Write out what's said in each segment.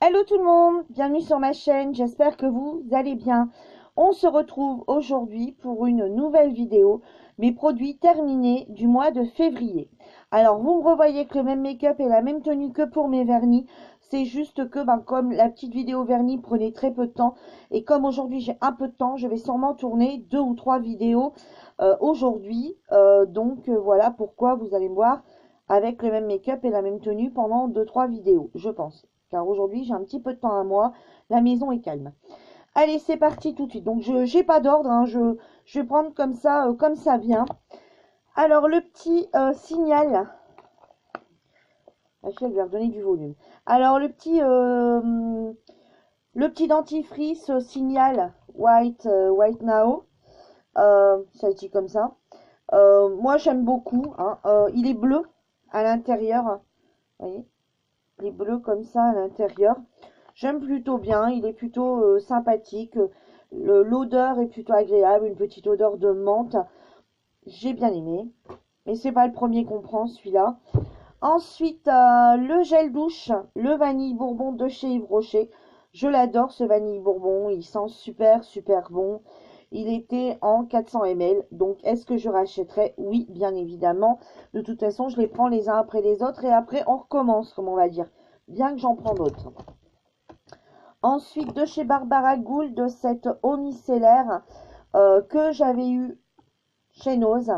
Hello tout le monde, bienvenue sur ma chaîne, j'espère que vous allez bien. On se retrouve aujourd'hui pour une nouvelle vidéo, mes produits terminés du mois de février. Alors vous me revoyez avec le même make-up et la même tenue que pour mes vernis, c'est juste que comme la petite vidéo vernis prenait très peu de temps, et comme aujourd'hui j'ai un peu de temps, je vais sûrement tourner 2 ou 3 vidéos aujourd'hui. Voilà pourquoi vous allez me voir avec le même make-up et la même tenue pendant 2 ou 3 vidéos, je pense car aujourd'hui j'ai un petit peu de temps à moi, la maison est calme. Allez, c'est parti tout de suite. Donc je n'ai pas d'ordre, hein, je vais prendre comme ça vient. Alors le petit signal, la chaîne va redonner du volume. Alors le petit dentifrice signal white now, ça se dit comme ça. Moi j'aime beaucoup, hein. Il est bleu à l'intérieur, vous voyez, il est bleu comme ça à l'intérieur. J'aime plutôt bien, il est plutôt sympathique. L'odeur est plutôt agréable, une petite odeur de menthe. J'ai bien aimé. Mais c'est pas le premier qu'on prend celui-là. Ensuite, le gel douche, le vanille bourbon de chez Yves Rocher. Je l'adore ce vanille bourbon, il sent super super bon. Il était en 400 ml, donc est-ce que je rachèterai? Oui, bien évidemment. De toute façon, je les prends les uns après les autres et après on recommence, comme on va dire. Bien que j'en prends d'autres. Ensuite, de chez Barbara Gould, cette eau micellaire que j'avais eu chez Nose.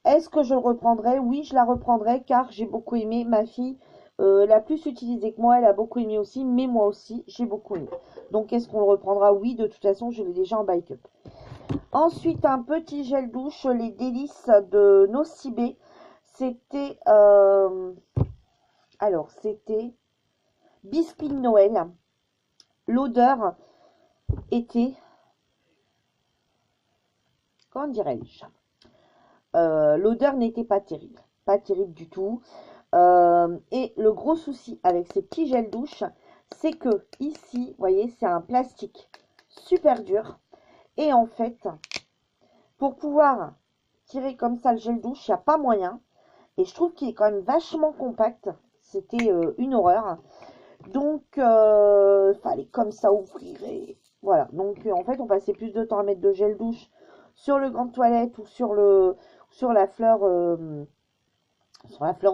Est-ce que je le reprendrai? Oui, je la reprendrai car j'ai beaucoup aimé. Ma fille l'a plus utilisé que moi, elle a beaucoup aimé aussi, mais moi aussi, j'ai beaucoup aimé. Donc, est-ce qu'on le reprendra? Oui, de toute façon, je l'ai déjà en bike-up. Ensuite, un petit gel douche, les délices de Nocibé. C'était, c'était biscuit de Noël. L'odeur était, comment dirais-je? L'odeur n'était pas terrible du tout. Et le gros souci avec ces petits gels douche, c'est que ici, vous voyez, c'est un plastique super dur. Et en fait, pour pouvoir tirer comme ça le gel douche, il n'y a pas moyen. Et je trouve qu'il est quand même vachement compact. C'était une horreur. Donc, fallait comme ça ouvrir. Et voilà. Donc, en fait, on passait plus de temps à mettre de gel douche sur le gant de toilette ou sur la fleur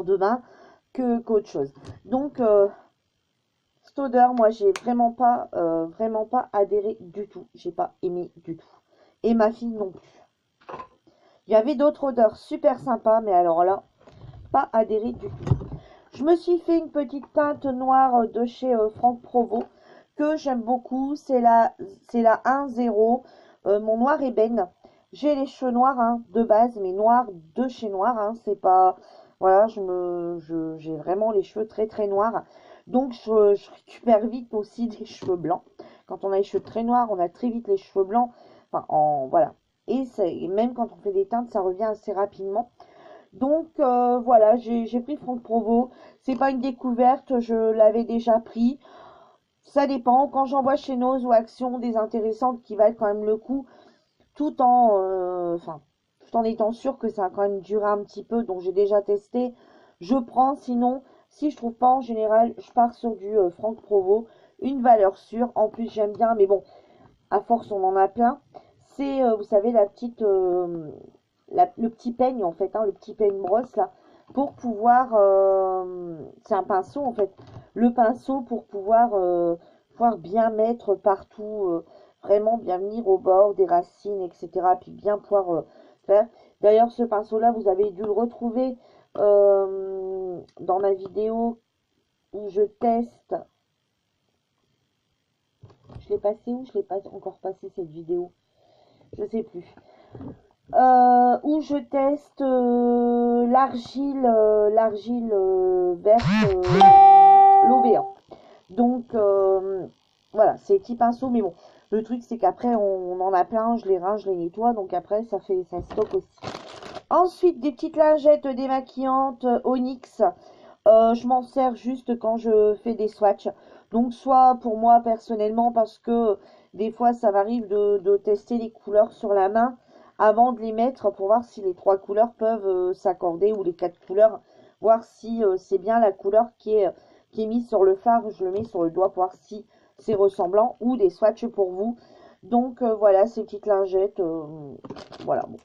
de bain que qu'autre chose. Donc, cette odeur, moi, j'ai vraiment pas adhéré du tout. J'ai pas aimé du tout. Et ma fille non plus. Il y avait d'autres odeurs super sympas, mais alors là, pas adhéré du tout. Je me suis fait une petite teinte noire de chez Franck Provo que j'aime beaucoup. C'est la 1-0. Mon noir ébène. J'ai les cheveux noirs hein, de base, mais noirs de chez Noir. Hein, c'est pas. Voilà, j'ai vraiment les cheveux très très noirs. Donc je récupère vite aussi des cheveux blancs. Quand on a les cheveux très noirs, on a très vite les cheveux blancs. Enfin, voilà. Et même quand on fait des teintes, ça revient assez rapidement. Donc voilà, j'ai pris Franck Provo. C'est pas une découverte, je l'avais déjà pris. Ça dépend. Quand j'en vois chez Nose ou Action des intéressantes qui valent quand même le coup, tout en étant sûr que ça va quand même durer un petit peu. Donc j'ai déjà testé. Je prends. Sinon, si je trouve pas en général, je pars sur du Franck Provo. Une valeur sûre. En plus, j'aime bien. Mais bon, à force, on en a plein. C'est, vous savez, le petit peigne en fait, hein, le petit peigne brosse là, pour pouvoir, c'est un pinceau en fait, le pinceau pour pouvoir bien mettre partout, vraiment bien venir au bord des racines, etc. Puis bien pouvoir faire. D'ailleurs, ce pinceau là, vous avez dû le retrouver dans ma vidéo où je teste. Je l'ai passé ou je l'ai pas encore passé cette vidéo? Je sais plus. Où je teste l'argile verte, l'OV1. Donc voilà, c'est petits pinceaux, mais bon, le truc c'est qu'après on en a plein, je les rince, je les nettoie, donc après ça stocke aussi. Ensuite, des petites lingettes démaquillantes Onyx. Je m'en sers juste quand je fais des swatchs. Donc soit pour moi personnellement parce que des fois ça m'arrive de tester les couleurs sur la main avant de les mettre pour voir si les 3 couleurs peuvent s'accorder ou les 4 couleurs, voir si c'est bien la couleur qui est mis sur le fard, je le mets sur le doigt pour voir si c'est ressemblant, ou des swatchs pour vous. Donc voilà, ces petites lingettes, voilà, bon.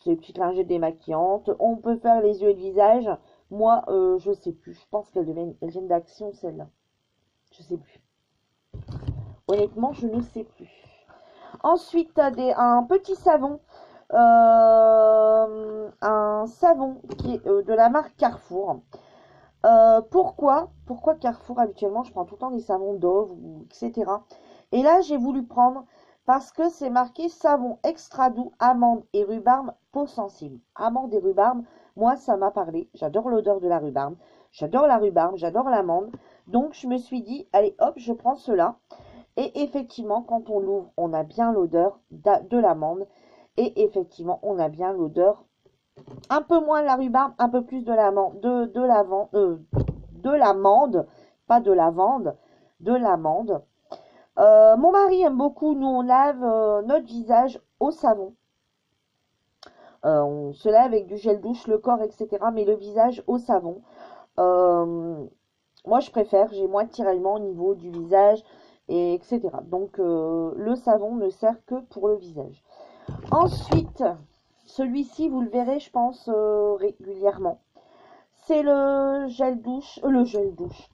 Ces petites lingettes démaquillantes. On peut faire les yeux et le visage. Moi, je sais plus. Je pense qu'elles viennent d'Action, celle-là. Je sais plus. Honnêtement, je ne sais plus. Ensuite, un petit savon. Un savon qui est de la marque Carrefour. Pourquoi Carrefour, habituellement, je prends tout le temps des savons Dove, etc. Et là, j'ai voulu prendre parce que c'est marqué savon extra doux, amande et rhubarbe, peau sensible. Amande et rhubarbe, moi, ça m'a parlé. J'adore l'odeur de la rhubarbe. J'adore la rhubarbe, j'adore l'amande. Donc, je me suis dit, allez, hop, je prends cela. Et effectivement, quand on l'ouvre, on a bien l'odeur de l'amande. Et effectivement, on a bien l'odeur, un peu moins de la rhubarbe, un peu plus de l'amande, de l'amande, pas de lavande, de l'amande. Mon mari aime beaucoup, nous on lave notre visage au savon. On se lave avec du gel douche, le corps, etc. Mais le visage au savon. Moi je préfère, j'ai moins de tiraillement au niveau du visage, et etc. Donc le savon ne sert que pour le visage. Ensuite, celui-ci, vous le verrez, je pense, régulièrement. C'est le gel douche. Le gel douche.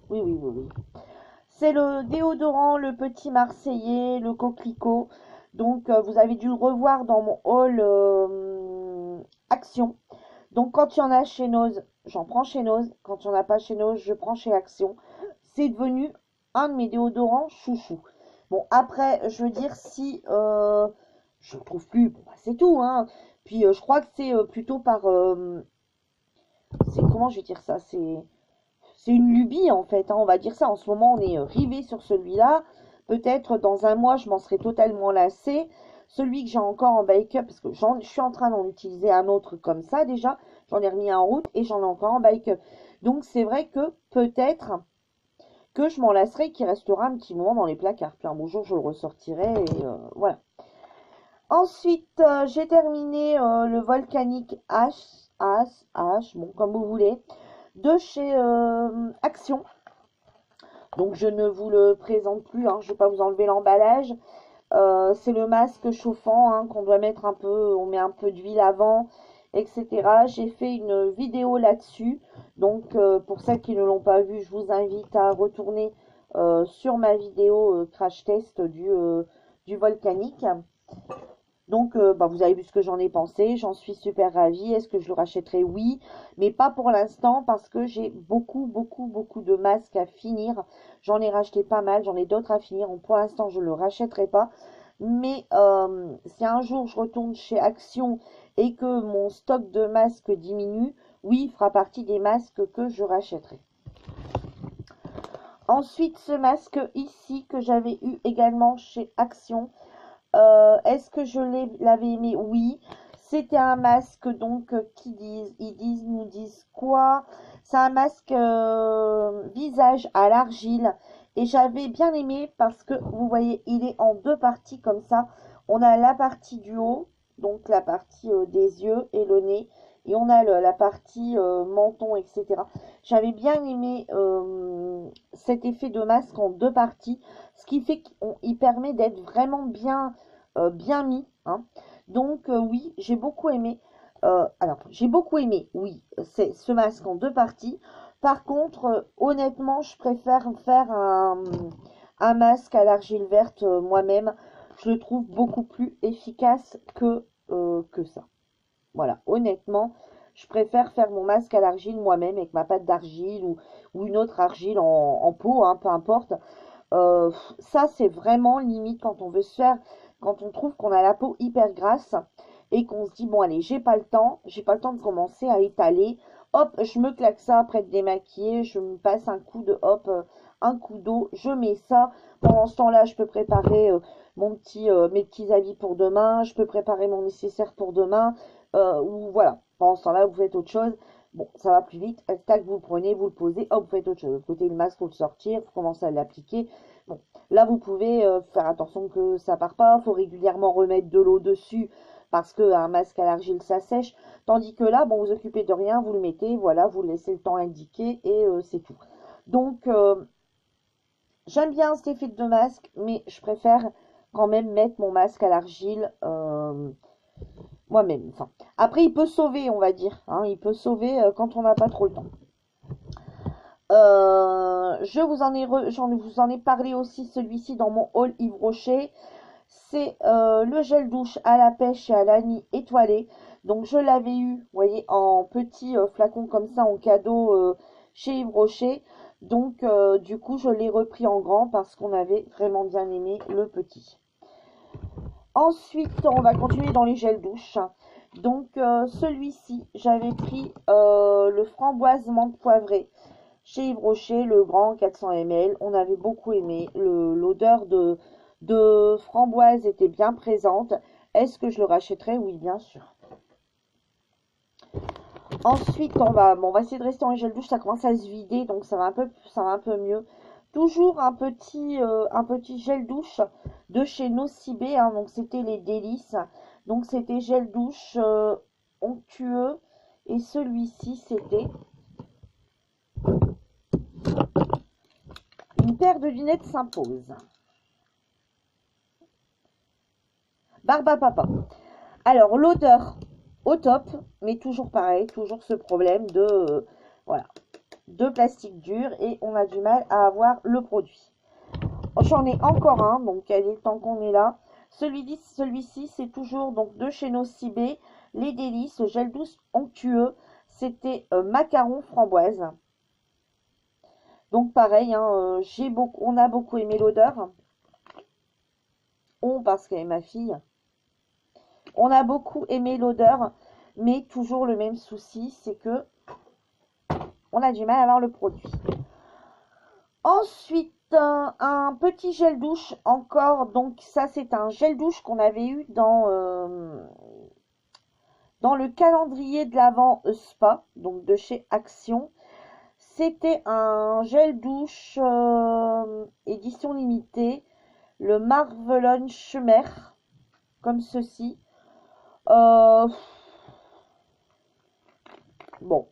Oui, oui, oui, oui. C'est le déodorant, le petit Marseillais, le coquelicot. Donc, vous avez dû le revoir dans mon haul Action. Donc, quand il y en a chez Nose, j'en prends chez Nose. Quand il n'y en a pas chez Nose, je prends chez Action. C'est devenu un de mes déodorants chouchou. Bon, après, je veux dire, si je ne trouve plus, bon, bah, c'est tout, hein. Puis, je crois que c'est plutôt par... c'est comment je vais dire ça? C'est une lubie, en fait, hein, on va dire ça. En ce moment, on est rivé sur celui-là. Peut-être dans un mois, je m'en serai totalement lassée. Celui que j'ai encore en backup, parce que je suis en train d'en utiliser un autre comme ça déjà. J'en ai remis un en route et j'en ai encore en backup. Donc, c'est vrai que peut-être que je m'en lasserai, qu'il restera un petit moment dans les placards. Puis un beau jour, je le ressortirai et voilà. Ensuite, j'ai terminé le Volcanic H, bon, comme vous voulez, de chez Action. Donc, je ne vous le présente plus, hein, je ne vais pas vous enlever l'emballage. C'est le masque chauffant hein, qu'on doit mettre un peu, on met un peu d'huile avant, etc. J'ai fait une vidéo là-dessus. Donc, pour celles qui ne l'ont pas vu, je vous invite à retourner sur ma vidéo crash test du Volcanic. Donc, bah, vous avez vu ce que j'en ai pensé. J'en suis super ravie. Est-ce que je le rachèterai? Oui. Mais pas pour l'instant parce que j'ai beaucoup de masques à finir. J'en ai racheté pas mal. J'en ai d'autres à finir. Donc, pour l'instant, je ne le rachèterai pas. Mais si un jour je retourne chez Action et que mon stock de masques diminue, oui, il fera partie des masques que je rachèterai. Ensuite, ce masque ici que j'avais eu également chez Action. Est-ce que je l'avais aimé? Oui. C'était un masque donc nous disent quoi? C'est un masque visage à l'argile et j'avais bien aimé parce que vous voyez il est en deux parties comme ça. On a la partie du haut, donc la partie des yeux et le nez, et on a la partie menton, etc. J'avais bien aimé cet effet de masque en deux parties, ce qui fait qu'il permet d'être vraiment bien mis, hein. Donc oui, j'ai beaucoup aimé. Alors, j'ai beaucoup aimé, oui, c'est ce masque en deux parties. Par contre, honnêtement, je préfère faire un masque à l'argile verte moi-même. Je le trouve beaucoup plus efficace que ça. Voilà, honnêtement, je préfère faire mon masque à l'argile moi-même avec ma pâte d'argile ou une autre argile en pot, hein, peu importe. Ça, c'est vraiment limite quand on veut se faire, quand on trouve qu'on a la peau hyper grasse et qu'on se dit, bon, allez, j'ai pas le temps de commencer à étaler. Hop, je me claque ça après de démaquiller, je me passe un coup de, hop, un coup d'eau, je mets ça. Pendant ce temps-là, je peux préparer mes petits habits pour demain, je peux préparer mon nécessaire pour demain, ou voilà. Pendant ce temps-là, vous faites autre chose. Bon, ça va plus vite. Tac, vous le prenez, vous le posez, hop, vous faites autre chose. Vous côté le masque, faut le sortir, vous commencez à l'appliquer. Bon, là, vous pouvez faire attention que ça part pas. Il faut régulièrement remettre de l'eau dessus parce qu'un masque à l'argile, ça sèche. Tandis que là, bon, vous occupez de rien, vous le mettez, voilà, vous laissez le temps indiqué et c'est tout. Donc, j'aime bien cet effet de masque, mais je préfère quand même mettre mon masque à l'argile moi-même. Enfin, après, il peut sauver, on va dire. Hein, il peut sauver quand on n'a pas trop le temps. Vous en ai parlé aussi, celui-ci, dans mon haul Yves Rocher. C'est le gel douche à la pêche et à l'anis étoilé. Donc, je l'avais eu, vous voyez, en petit flacon comme ça, en cadeau chez Yves Rocher. Donc, du coup, je l'ai repris en grand parce qu'on avait vraiment bien aimé le petit. Ensuite, on va continuer dans les gels douche. Donc, celui-ci, j'avais pris le framboise menthe poivrée chez Yves Rocher, le grand 400 ml. On avait beaucoup aimé. L'odeur de framboise était bien présente. Est-ce que je le rachèterai? Oui, bien sûr. Ensuite, on va essayer de rester dans les gels douche. Ça commence à se vider, donc ça va un peu mieux. Toujours un petit gel douche de chez Nocibé. Hein, donc, c'était les délices. Donc, c'était gel douche onctueux. Et celui-ci, c'était une paire de lunettes s'impose. Barbe à papa. Alors, l'odeur au top, mais toujours pareil, toujours ce problème voilà, de plastique dur et on a du mal à avoir le produit. J'en ai encore un, donc il est temps qu'on est là. Celui-ci, c'est toujours donc de chez Nocibé, les délices, gel douce onctueux. C'était macaron framboise. Donc pareil, hein, on a beaucoup aimé l'odeur. Parce qu'elle est ma fille. On a beaucoup aimé l'odeur, mais toujours le même souci, c'est que on a du mal à avoir le produit. Ensuite, un petit gel douche encore. Donc ça, c'est un gel douche qu'on avait eu dans le calendrier de l'Avent Spa, donc de chez Action. C'était un gel douche édition limitée, le Marvelon Schummer, comme ceci. Bon.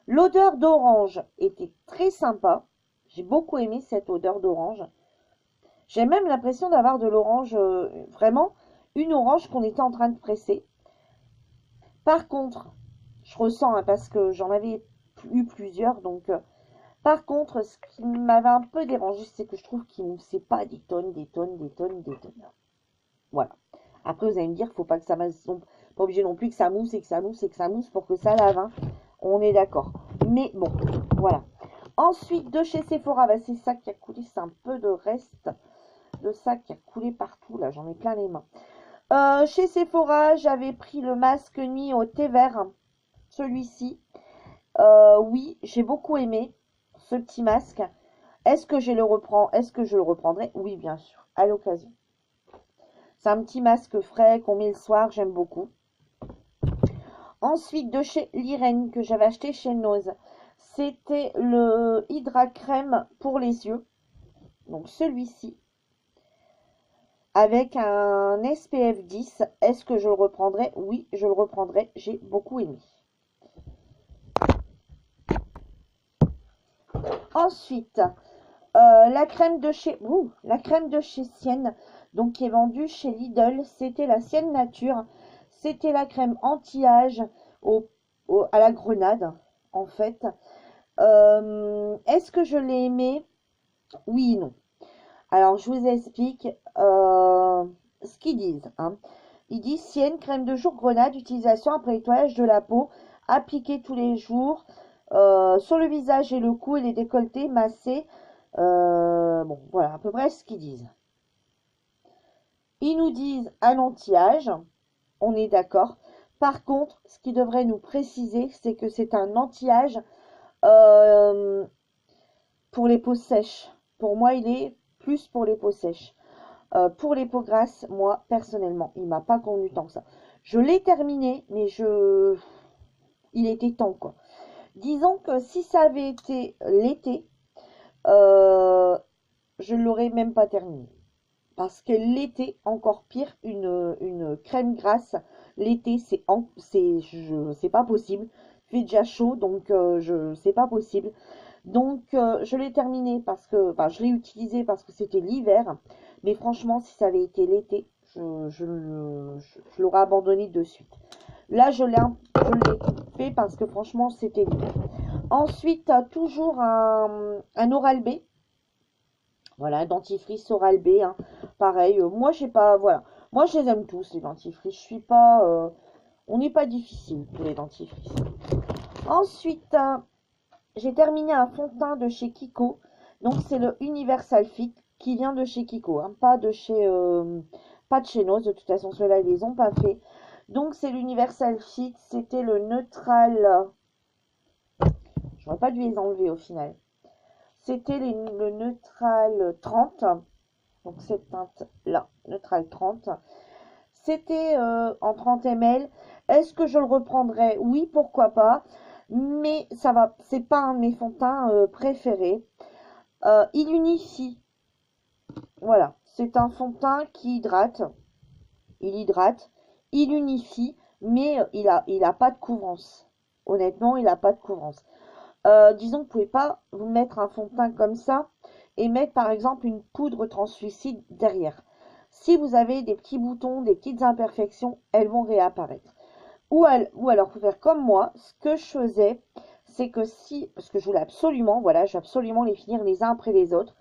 L'odeur d'orange était très sympa. J'ai beaucoup aimé cette odeur d'orange. J'ai même l'impression d'avoir de l'orange, vraiment une orange qu'on était en train de presser. Par contre, je ressens, hein, parce que j'en avais eu plusieurs, donc par contre, ce qui m'avait un peu dérangé, c'est que je trouve qu'il ne moussait pas des tonnes, des tonnes, des tonnes, des tonnes. Voilà. Après, vous allez me dire, faut pas que ça mousse, pas obligé non plus que ça mousse et que ça mousse et que ça mousse pour que ça lave. Hein. On est d'accord. Mais bon, voilà. Ensuite, de chez Sephora, bah, c'est ça qui a coulé, c'est un peu de reste de ça qui a coulé partout. Là, j'en ai plein les mains. Chez Sephora, j'avais pris le masque nuit au thé vert. Celui-ci. Oui, j'ai beaucoup aimé ce petit masque. Est-ce que je le reprends? Est-ce que je le reprendrai? Oui, bien sûr, à l'occasion. C'est un petit masque frais qu'on met le soir, j'aime beaucoup. Ensuite, de chez Liren, que j'avais acheté chez Nose, c'était le Hydra Crème pour les yeux. Donc celui-ci. Avec un SPF 10. Est-ce que je le reprendrai? Oui, je le reprendrai. J'ai beaucoup aimé. Ensuite, la crème de chez Sienne, donc qui est vendue chez Lidl, c'était la Sienne Nature. C'était la crème anti-âge à la grenade, en fait. Est-ce que je l'ai aimé? Oui et non. Alors, je vous explique ce qu'ils disent. Hein. Ils disent Sienne, crème de jour grenade, utilisation après nettoyage de la peau, appliquée tous les jours sur le visage et le cou et les décolletés, massés. Bon, voilà, à peu près ce qu'ils disent. Ils nous disent un anti-âge, on est d'accord. Par contre, ce qu'ils devraient nous préciser, c'est que c'est un anti-âge pour les peaux sèches. Pour moi, il est plus pour les peaux sèches. Pour les peaux grasses, moi, personnellement, il m'a pas convenu tant que ça. Je l'ai terminé, mais il était temps, quoi. Disons que si ça avait été l'été, je ne l'aurais même pas terminé. parce que l'été, encore pire, une crème grasse, l'été, c'est pas possible. Il fait déjà chaud, donc c'est pas possible. Donc, je l'ai terminé parce que, enfin, je l'ai utilisé parce que c'était l'hiver. Mais franchement, si ça avait été l'été, je l'aurais abandonné de suite. Là, je l'ai fait parce que franchement, c'était l'hiver. Ensuite, toujours un Oral-B. Voilà, un dentifrice Oral-B, hein. Pareil, moi, je sais pas, voilà. Moi, je les aime tous, les dentifrices. Je suis pas, on n'est pas difficile pour les dentifrices. Ensuite, j'ai terminé un fond de teint de chez Kiko. Donc, c'est le Universal Fit qui vient de chez Kiko, hein, pas de chez Nose. De toute façon, ceux-là, ils les ont pas fait. Donc, c'est l'Universal Fit. C'était le neutral. J'aurais pas dû les enlever au final. C'était le neutral 30. Donc, cette teinte-là, neutral 30. C'était en 30 ml. Est-ce que je le reprendrai? Oui, pourquoi pas. Mais ça va, c'est pas un de mes fonds de teint préférés. Il unifie. Voilà, c'est un fond de teint qui hydrate. Il hydrate, il unifie, mais il a pas de couvrance. Honnêtement, il a pas de couvrance. Disons que vous pouvez pas vous mettre un fond de teint comme ça et mettre par exemple une poudre translucide derrière. Si vous avez des petits boutons, des petites imperfections, elles vont réapparaître. Ou alors, faut faire comme moi. Ce que je faisais, c'est que parce que je voulais absolument, voilà, je vais absolument les finir les uns après les autres.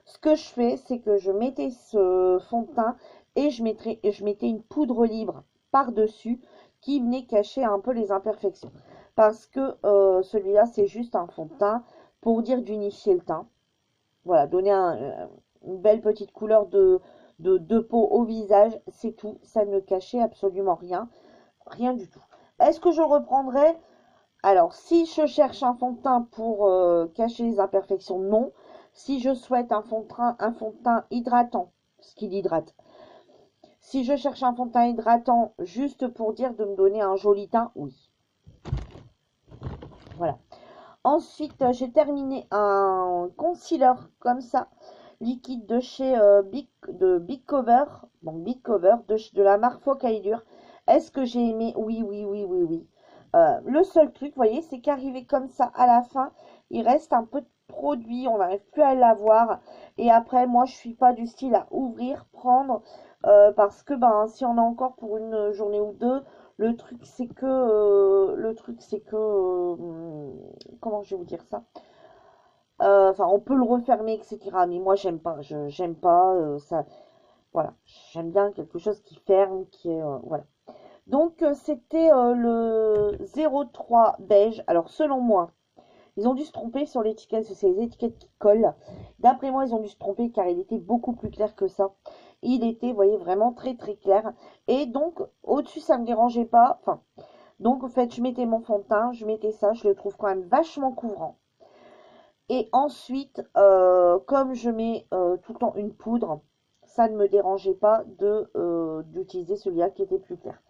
Ce que je fais, c'est que je mettais ce fond de teint et je mettais une poudre libre par-dessus qui venait cacher un peu les imperfections. Parce que celui-là, c'est juste un fond de teint pour dire d'unifier le teint. Voilà, donner une belle petite couleur de peau au visage, c'est tout. Ça ne cachait absolument rien. Rien du tout. Est-ce que je reprendrai? Alors, si je cherche un fond de teint pour cacher les imperfections, non. Si je souhaite un fond de teint hydratant, ce qu'il hydrate. Si je cherche un fond de teint hydratant juste pour dire de me donner un joli teint, oui. Voilà. Ensuite, j'ai terminé un concealer comme ça, liquide de chez Big Cover, donc Big Cover de la marque Focaillure. Est-ce que j'ai aimé? Oui, oui, oui, oui, oui. Le seul truc, vous voyez, c'est qu'arrivé comme ça à la fin, il reste un peu de produit, on n'arrive plus à l'avoir. Et après, moi, je suis pas du style à ouvrir, prendre, parce que ben, si on a encore pour une journée ou deux, comment je vais vous dire ça? Enfin, on peut le refermer, etc. Mais moi, j'aime pas. J'aime pas ça. Voilà, j'aime bien quelque chose qui ferme, qui est voilà. Donc, c'était le 03 beige. Alors, selon moi, ils ont dû se tromper sur l'étiquette, c'est les étiquettes qui collent. D'après moi, ils ont dû se tromper car il était beaucoup plus clair que ça. Il était, vous voyez, vraiment très très clair. Et donc, au-dessus, ça ne me dérangeait pas. Enfin, donc, en fait, je mettais mon fond de teint, je mettais ça, je le trouve quand même vachement couvrant. Et ensuite, comme je mets tout le temps une poudre, ça ne me dérangeait pas d'utiliser celui-là qui était plus clair.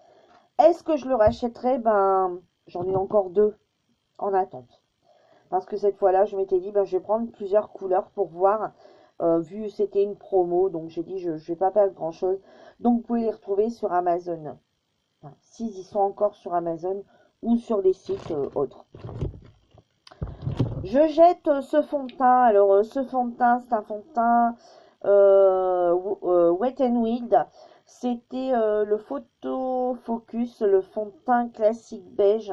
Est-ce que je le rachèterai? Ben, j'en ai encore deux en attente. Parce que cette fois-là, je m'étais dit, ben, je vais prendre plusieurs couleurs pour voir, vu que c'était une promo. Donc, j'ai dit, je ne vais pas perdre grand-chose. Donc, vous pouvez les retrouver sur Amazon. Enfin, s'ils y sont encore sur Amazon ou sur des sites autres. Je jette ce fond de teint. Alors, ce fond de teint, c'est un fond de teint Wet n Wild. C'était le Photo Focus, le fond de teint classique beige.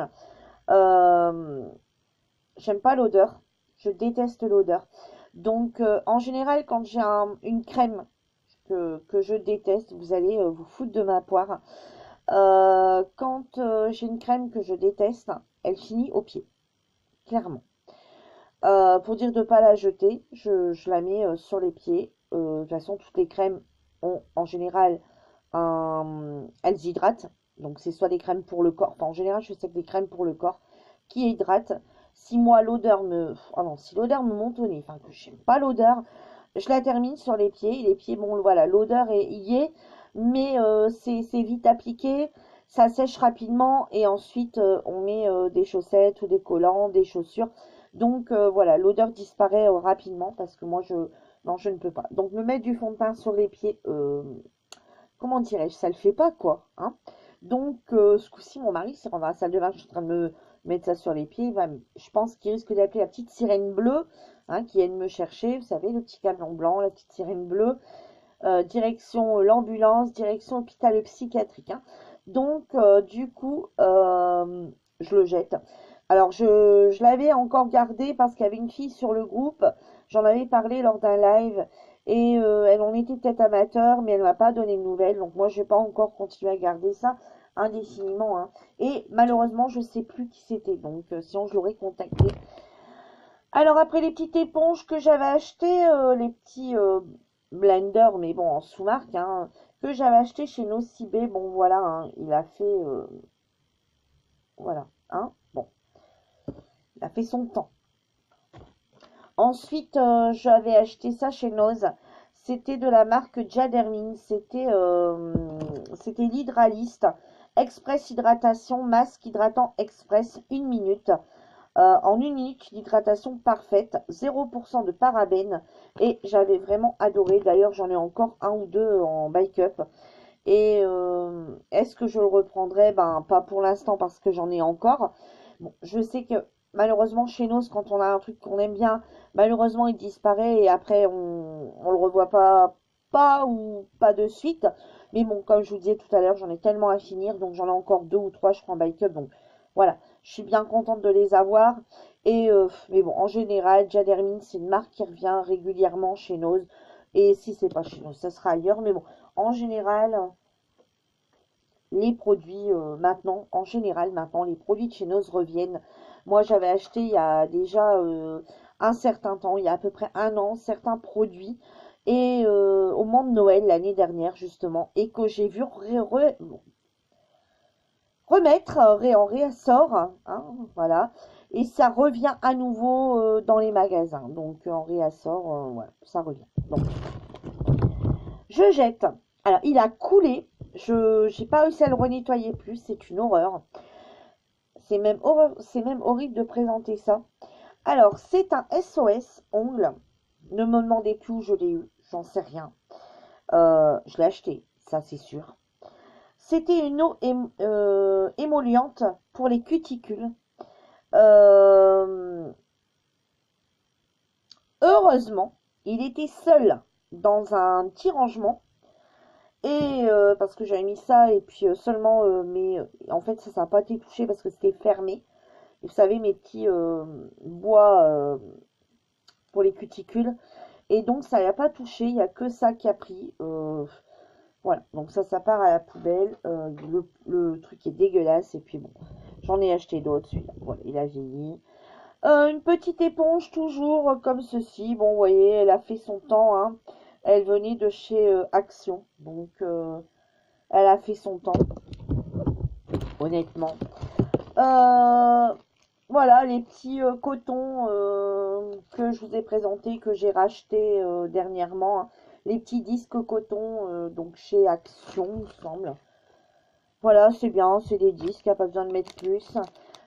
J'aime pas l'odeur. Je déteste l'odeur. Donc, en général, quand j'ai une crème que je déteste, vous allez vous foutre de ma poire. Quand j'ai une crème que je déteste, elle finit au pied. Clairement. Pour dire de ne pas la jeter, je la mets sur les pieds. De toute façon, toutes les crèmes ont en général elles hydratent. Donc, c'est soit des crèmes pour le corps. Enfin, en général, je sais que des crèmes pour le corps qui hydratent. Si moi, l'odeur me... Oh non, si l'odeur me monte au nez, enfin, que je n'aime pas l'odeur, je la termine sur les pieds. Les pieds, bon, voilà, l'odeur y est. Mais c'est vite appliqué. Ça sèche rapidement. Et ensuite, on met des chaussettes ou des collants, des chaussures. Donc voilà, l'odeur disparaît rapidement parce que moi Non, je ne peux pas. Donc, me mettre du fond de teint sur les pieds, comment dirais-je, ça le fait pas, quoi. Hein. Donc, ce coup-ci, mon mari s'est rendu à la salle de bain, je suis en train de me mettre ça sur les pieds. Je pense qu'il risque d'appeler la petite sirène bleue, hein, qui vient de me chercher. Vous savez, le petit camion blanc, la petite sirène bleue. Direction l'ambulance, direction hôpital psychiatrique. Hein. Donc, du coup, je le jette. Alors, je l'avais encore gardé parce qu'il y avait une fille sur le groupe. J'en avais parlé lors d'un live. Et elle en était peut-être amateur, mais elle ne m'a pas donné de nouvelles. Donc, moi, je vais pas encore continuer à garder ça indéfiniment. Hein. Et malheureusement, je ne sais plus qui c'était. Donc, sinon, je l'aurais contacté. Alors après les petites éponges que j'avais achetées, les petits blenders, mais bon en sous-marque, hein, que j'avais acheté chez Nocibé, bon voilà, hein, il a fait, voilà, hein, bon, il a fait son temps. Ensuite, j'avais acheté ça chez Noz, c'était de la marque Jadermin, c'était l'hydraliste, Express Hydratation, masque hydratant express, 1 minute. En 1 minute, l'hydratation parfaite, 0% de parabènes. Et j'avais vraiment adoré. D'ailleurs, j'en ai encore un ou deux en bike-up. Et est-ce que je le reprendrai? Ben, pas pour l'instant parce que j'en ai encore. Bon, je sais que malheureusement, chez nous, quand on a un truc qu'on aime bien, malheureusement, il disparaît et après, on le revoit pas ou pas de suite. Mais bon, comme je vous disais tout à l'heure, j'en ai tellement à finir. Donc, j'en ai encore deux ou trois, je crois, en bike-up. Donc, voilà. Je suis bien contente de les avoir. Et, mais bon, en général, Jadermin, c'est une marque qui revient régulièrement chez Nose. Et si c'est pas chez Nose, ça sera ailleurs. Mais bon, en général, les produits maintenant, en général maintenant, les produits de chez Nose reviennent. Moi, j'avais acheté il y a déjà un certain temps, il y a à peu près un an, certains produits. Et au moment de Noël, l'année dernière, justement, et que j'ai vu remettre en réassort, hein, voilà. Et ça revient à nouveau dans les magasins. Donc, en réassort, voilà, ça revient. Donc, je jette. Alors, il a coulé. Je n'ai pas réussi à le renettoyer plus. C'est une horreur. C'est même horrible de présenter ça. Alors, c'est un SOS ongle. Ne me demandez plus où je l'ai eu. J'en sais rien. Je l'ai acheté, ça c'est sûr. C'était une eau émolliente pour les cuticules. Euh, Heureusement, il était seul dans un petit rangement. Et parce que j'avais mis ça et puis seulement, mais en fait ça n'a pas été touché parce que c'était fermé. Et vous savez mes petits bois pour les cuticules. Et donc ça n'a pas touché, il n'y a que ça qui a pris. Voilà, donc ça part à la poubelle. Le truc est dégueulasse et puis bon, j'en ai acheté d'autres. Celui-là, voilà, il a vieilli. Une petite éponge toujours comme ceci. Bon, vous voyez, elle a fait son temps. Hein. Elle venait de chez Action. Donc, elle a fait son temps, honnêtement. Euh, voilà, les petits cotons que je vous ai présentés, que j'ai racheté dernièrement. Hein. Les petits disques coton, donc chez Action, il me semble. Voilà, c'est bien, c'est des disques, il n'y a pas besoin de mettre plus.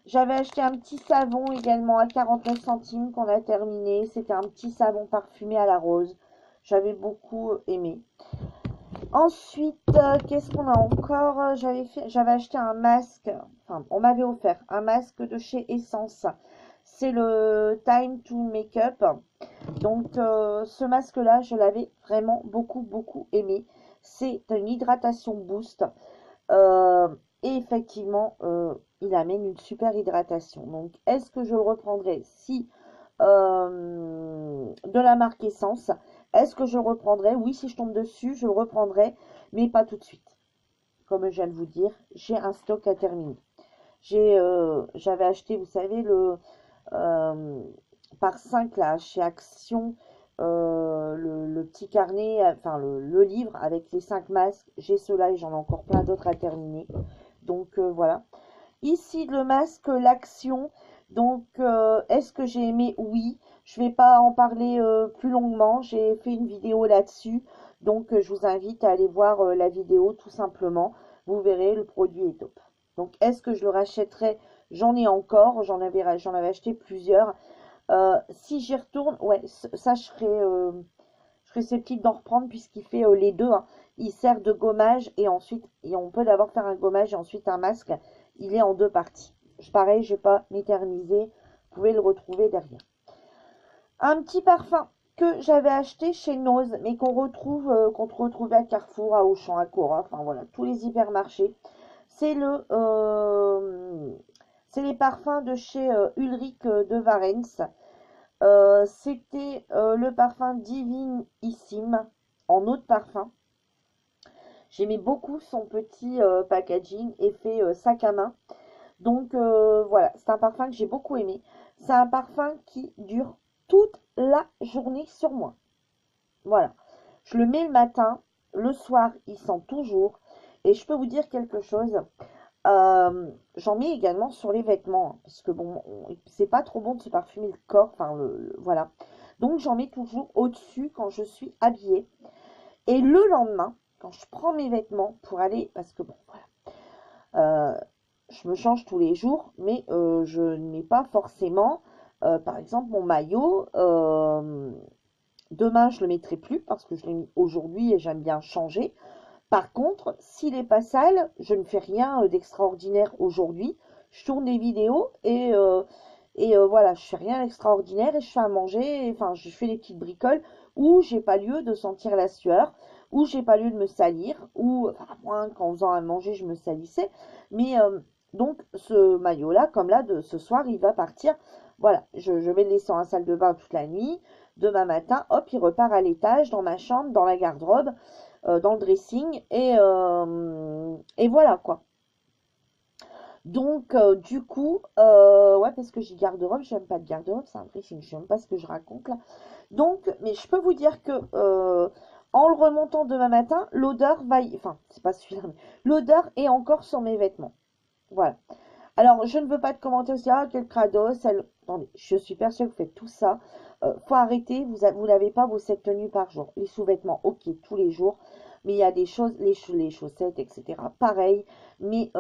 J'avais acheté un petit savon également à 49 centimes qu'on a terminé. C'était un petit savon parfumé à la rose. J'avais beaucoup aimé. Ensuite, qu'est-ce qu'on a encore? J'avais acheté un masque. Enfin, on m'avait offert un masque de chez Essence. C'est le Time to Make Up. Donc, ce masque-là, je l'avais vraiment beaucoup aimé. C'est une hydratation boost. Euh, et effectivement, il amène une super hydratation. Donc, est-ce que je le reprendrai si de la marque Essence? Est-ce que je le reprendrai? Oui, si je tombe dessus, je le reprendrai, mais pas tout de suite. Comme je viens de vous dire, j'ai un stock à terminer. J'avais acheté, vous savez, euh, par 5 là, chez Action, le petit carnet, enfin le livre avec les 5 masques. J'ai cela et j'en ai encore plein d'autres à terminer. Donc voilà. Ici, le masque, l'action. Donc, est-ce que j'ai aimé? Oui. Je vais pas en parler plus longuement. J'ai fait une vidéo là-dessus. Donc, je vous invite à aller voir la vidéo tout simplement. Vous verrez, le produit est top. Donc, est-ce que je le rachèterai? J'en ai encore. J'en avais acheté plusieurs. Si j'y retourne, ouais, ça, je ferai susceptible d'en reprendre puisqu'il fait les deux, hein. Il sert de gommage et ensuite, et on peut d'abord faire un gommage et ensuite un masque. Il est en deux parties. Pareil, je ne vais pas m'éterniser. Vous pouvez le retrouver derrière. Un petit parfum que j'avais acheté chez Nose, mais qu'on retrouve à Carrefour, à Auchan, à Cora, enfin voilà, tous les hypermarchés. C'est c'est les parfums de chez Ulrich de Varens. C'était le parfum Divinissime en eau de parfum. J'aimais beaucoup son petit packaging effet sac à main. Donc voilà, c'est un parfum que j'ai beaucoup aimé. C'est un parfum qui dure toute la journée sur moi. Voilà. Je le mets le matin, le soir, il sent toujours. Et je peux vous dire quelque chose. J'en mets également sur les vêtements. Hein, parce que bon, c'est pas trop bon de se parfumer le corps. Enfin, voilà. Donc j'en mets toujours au-dessus quand je suis habillée. Et le lendemain, quand je prends mes vêtements pour aller, parce que bon, voilà, je me change tous les jours, mais je ne mets pas forcément, par exemple, mon maillot. Demain, je le mettrai plus parce que je l'ai mis aujourd'hui et j'aime bien changer. Par contre, s'il n'est pas sale, je ne fais rien d'extraordinaire aujourd'hui. Je tourne des vidéos et voilà, je fais rien d'extraordinaire et je fais à manger, enfin, je fais des petites bricoles où j'ai pas lieu de sentir la sueur, où j'ai pas lieu de me salir, ou, enfin, moi, qu'en faisant à manger, je me salissais. Mais donc, ce maillot-là, comme là, de ce soir, il va partir. Voilà, je vais le laisser en salle de bain toute la nuit. Demain matin, hop, il repart à l'étage, dans ma chambre, dans la garde-robe, dans le dressing, et voilà, quoi. Donc, du coup, ouais, parce que j'ai garde-robe, j'aime pas de garde-robe, c'est un dressing, je sais même pas ce que je raconte là. Donc, mais je peux vous dire que en le remontant demain matin, l'odeur va enfin, c'est pas celui-là, mais l'odeur est encore sur mes vêtements. Voilà. Alors, je ne veux pas te commenter aussi, ah, quel crado, celle... Attendez, je suis persuadée que vous faites tout ça. Faut arrêter, vous n'avez pas vos 7 tenues par jour. Les sous-vêtements, ok, tous les jours. Mais il y a des choses, les chaussettes, etc. Pareil. Mais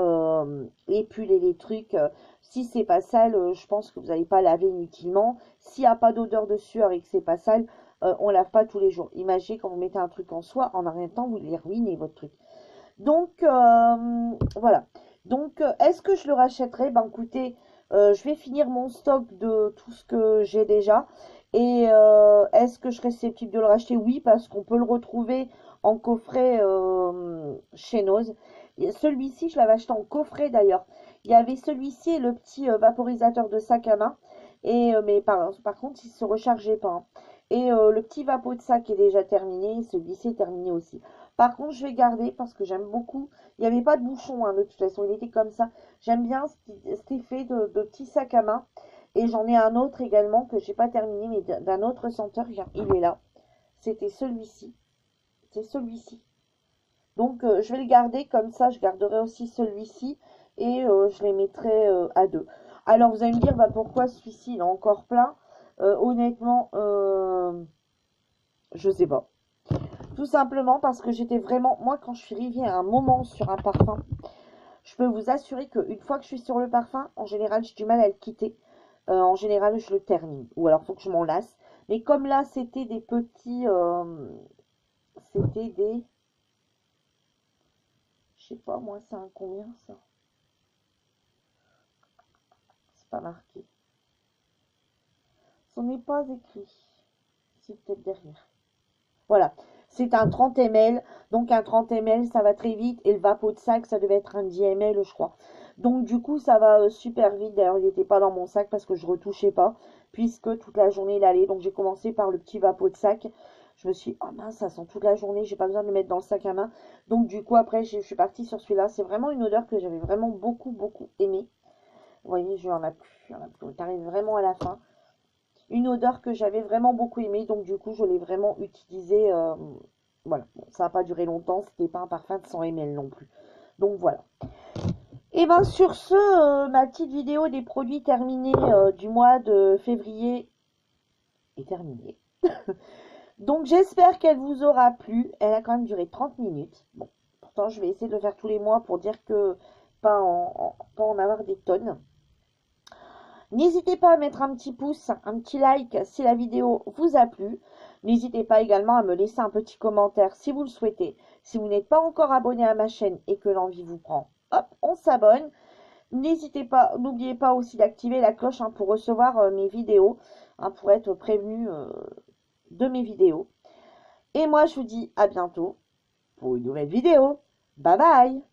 les pulls et les trucs, si c'est pas sale, je pense que vous n'allez pas laver inutilement. S'il n'y a pas d'odeur de sueur et que c'est pas sale, on lave pas tous les jours. Imaginez quand vous mettez un truc en soie, en rien de temps, vous les ruinez votre truc. Donc, voilà. Donc, est-ce que je le rachèterai? Ben, écoutez, je vais finir mon stock de tout ce que j'ai déjà. Et est-ce que je serais susceptible de le racheter? Oui, parce qu'on peut le retrouver en coffret chez Nose. Celui-ci, je l'avais acheté en coffret d'ailleurs. Il y avait celui-ci et le petit vaporisateur de sac à main. Et, mais par contre, il ne se rechargeait pas. Hein. Et le petit vapeau de sac est déjà terminé. Celui-ci est terminé aussi. Par contre, je vais garder parce que j'aime beaucoup. Il n'y avait pas de bouchon, hein, de toute façon, il était comme ça. J'aime bien cet effet de petit sac à main. Et j'en ai un autre également que j'ai pas terminé, mais d'un autre senteur. Il est là. C'était celui-ci. C'est celui-ci. Donc, je vais le garder comme ça. Je garderai aussi celui-ci. Et je les mettrai à deux. Alors, vous allez me dire, bah, pourquoi celui-ci, il est encore plein? Honnêtement, je sais pas. Tout simplement parce que j'étais vraiment... Moi, quand je suis arrivée à un moment sur un parfum, je peux vous assurer qu'une fois que je suis sur le parfum, en général, j'ai du mal à le quitter. En général, je le termine. Ou alors, il faut que je m'en lasse. Mais comme là, c'était des petits... c'était des... Je sais pas, moi, c'est un combien, ça? C'est pas marqué. Ce n'est pas écrit. C'est peut-être derrière. Voilà. C'est un 30 ml. Donc, un 30 ml, ça va très vite. Et le vapeau de sac, ça devait être un 10 ml, je crois. Donc, du coup, ça va super vite. D'ailleurs, il n'était pas dans mon sac parce que je ne retouchais pas. Puisque toute la journée, il allait. Donc, j'ai commencé par le petit vapeau de sac. Je me suis dit, oh mince, ça sent toute la journée. J'ai pas besoin de le mettre dans le sac à main. Donc, du coup, après, je suis partie sur celui-là. C'est vraiment une odeur que j'avais vraiment beaucoup, beaucoup aimée. Vous voyez, je n'en ai plus. J'arrive vraiment à la fin. Une odeur que j'avais vraiment beaucoup aimée. Donc, du coup, je l'ai vraiment utilisé. Voilà, bon, ça n'a pas duré longtemps. C'était pas un parfum de 100 ml non plus. Donc, voilà. Et bien, sur ce, ma petite vidéo des produits terminés du mois de février est terminée. Donc, j'espère qu'elle vous aura plu. Elle a quand même duré 30 minutes. Bon, pourtant, je vais essayer de le faire tous les mois pour dire que pas en avoir des tonnes. N'hésitez pas à mettre un petit pouce, un petit like si la vidéo vous a plu. N'hésitez pas également à me laisser un petit commentaire si vous le souhaitez. Si vous n'êtes pas encore abonné à ma chaîne et que l'envie vous prend, hop, on s'abonne. N'hésitez pas, n'oubliez pas aussi d'activer la cloche pour recevoir mes vidéos, pour être prévenu de mes vidéos. Et moi, je vous dis à bientôt pour une nouvelle vidéo. Bye bye!